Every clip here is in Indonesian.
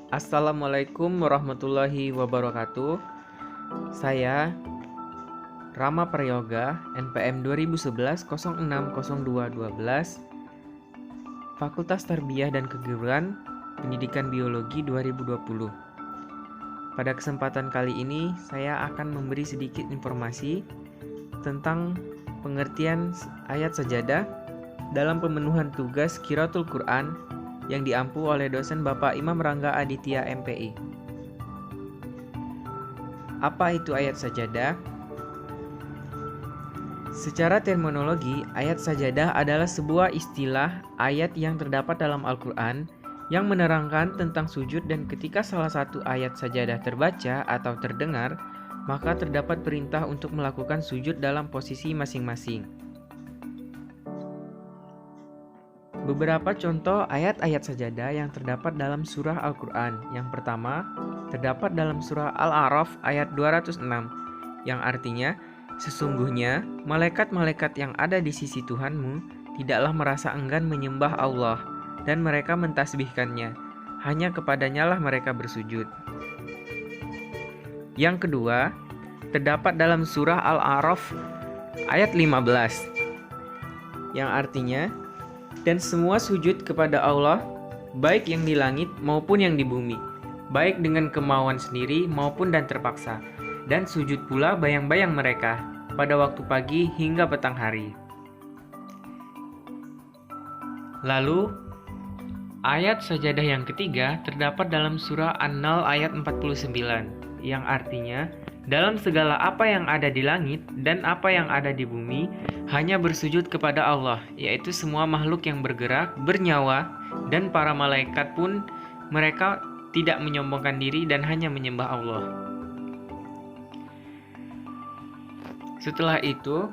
Assalamualaikum warahmatullahi wabarakatuh. Saya Rama Prayoga, NPM 2011 060212, Fakultas Tarbiyah dan Keguruan Pendidikan Biologi 2020. Pada kesempatan kali ini, saya akan memberi sedikit informasi tentang pengertian ayat sajadah dalam pemenuhan tugas Qiraatul Quran yang diampu oleh dosen Bapak Imam Rangga Aditya MPI. Apa itu ayat sajadah? Secara terminologi, ayat sajadah adalah sebuah istilah ayat yang terdapat dalam Al-Quran yang menerangkan tentang sujud, dan ketika salah satu ayat sajadah terbaca atau terdengar, maka terdapat perintah untuk melakukan sujud dalam posisi masing-masing. Beberapa contoh ayat-ayat sajadah yang terdapat dalam surah Al-Quran. Yang pertama, terdapat dalam surah Al-A'raf ayat 206, yang artinya, sesungguhnya malaikat-malaikat yang ada di sisi Tuhanmu tidaklah merasa enggan menyembah Allah, dan mereka mentasbihkannya, hanya kepadanya lah mereka bersujud. Yang kedua, terdapat dalam surah Al-A'raf ayat 15, yang artinya, dan semua sujud kepada Allah, baik yang di langit maupun yang di bumi, baik dengan kemauan sendiri maupun dan terpaksa, dan sujud pula bayang-bayang mereka pada waktu pagi hingga petang hari. Lalu, ayat sajadah yang ketiga terdapat dalam surah An-Nahl ayat 49, yang artinya, dalam segala apa yang ada di langit dan apa yang ada di bumi, hanya bersujud kepada Allah, yaitu semua makhluk yang bergerak, bernyawa, dan para malaikat pun mereka tidak menyombongkan diri dan hanya menyembah Allah. Setelah itu,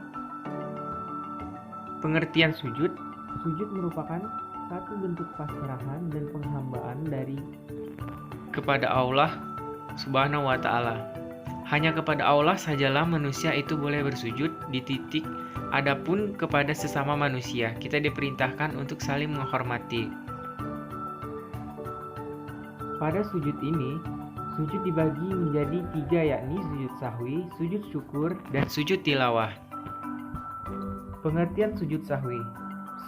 pengertian sujud. Sujud merupakan satu bentuk pasrahan dan penghambaan dari kepada Allah Subhanahu wa Ta'ala. Hanya kepada Allah sajalah manusia itu boleh bersujud di titik. Adapun kepada sesama manusia, kita diperintahkan untuk saling menghormati. Pada sujud ini, sujud dibagi menjadi 3, yakni sujud sahwi, sujud syukur, dan sujud tilawah. Pengertian sujud sahwi.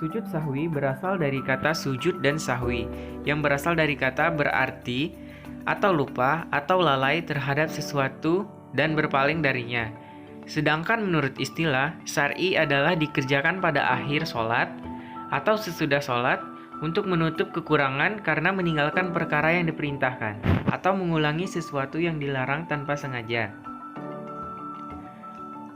Sujud sahwi berasal dari kata sujud dan sahwi, yang berasal dari kata berarti atau lupa atau lalai terhadap sesuatu dan berpaling darinya. Sedangkan menurut istilah syar'i adalah dikerjakan pada akhir sholat atau sesudah sholat untuk menutup kekurangan karena meninggalkan perkara yang diperintahkan atau mengulangi sesuatu yang dilarang tanpa sengaja.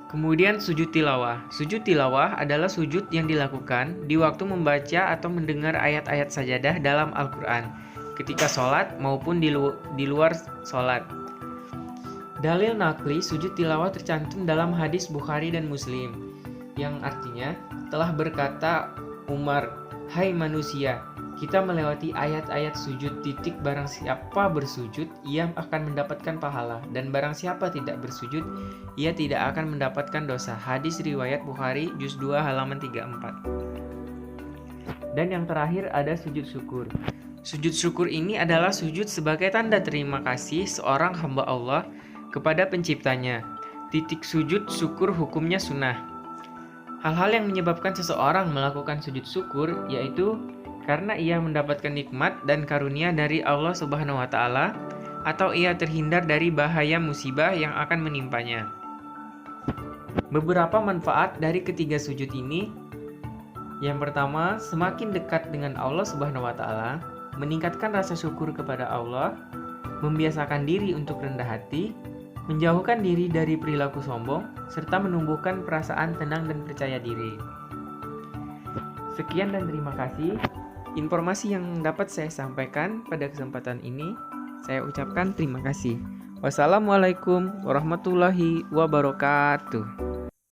Kemudian sujud tilawah. Sujud tilawah adalah sujud yang dilakukan di waktu membaca atau mendengar ayat-ayat sajadah dalam Al-Quran ketika sholat maupun di luar sholat. Dalil nakli sujud tilawah tercantum dalam hadis Bukhari dan Muslim, yang artinya, telah berkata Umar, "Hai manusia, kita melewati ayat-ayat sujud titik, barang siapa bersujud, ia akan mendapatkan pahala, dan barang siapa tidak bersujud, ia tidak akan mendapatkan dosa." Hadis riwayat Bukhari, juz 2 halaman 34. Dan yang terakhir ada sujud syukur. Sujud syukur ini adalah sujud sebagai tanda terima kasih seorang hamba Allah kepada penciptanya. Titik sujud syukur hukumnya sunnah. Hal-hal yang menyebabkan seseorang melakukan sujud syukur yaitu karena ia mendapatkan nikmat dan karunia dari Allah Subhanahu wa Ta'ala, atau ia terhindar dari bahaya musibah yang akan menimpanya. Beberapa manfaat dari ketiga sujud ini. Yang pertama, semakin dekat dengan Allah Subhanahu wa Ta'ala, meningkatkan rasa syukur kepada Allah, membiasakan diri untuk rendah hati, menjauhkan diri dari perilaku sombong, serta menumbuhkan perasaan tenang dan percaya diri. Sekian dan terima kasih. Informasi yang dapat saya sampaikan pada kesempatan ini, saya ucapkan terima kasih. Wassalamualaikum warahmatullahi wabarakatuh.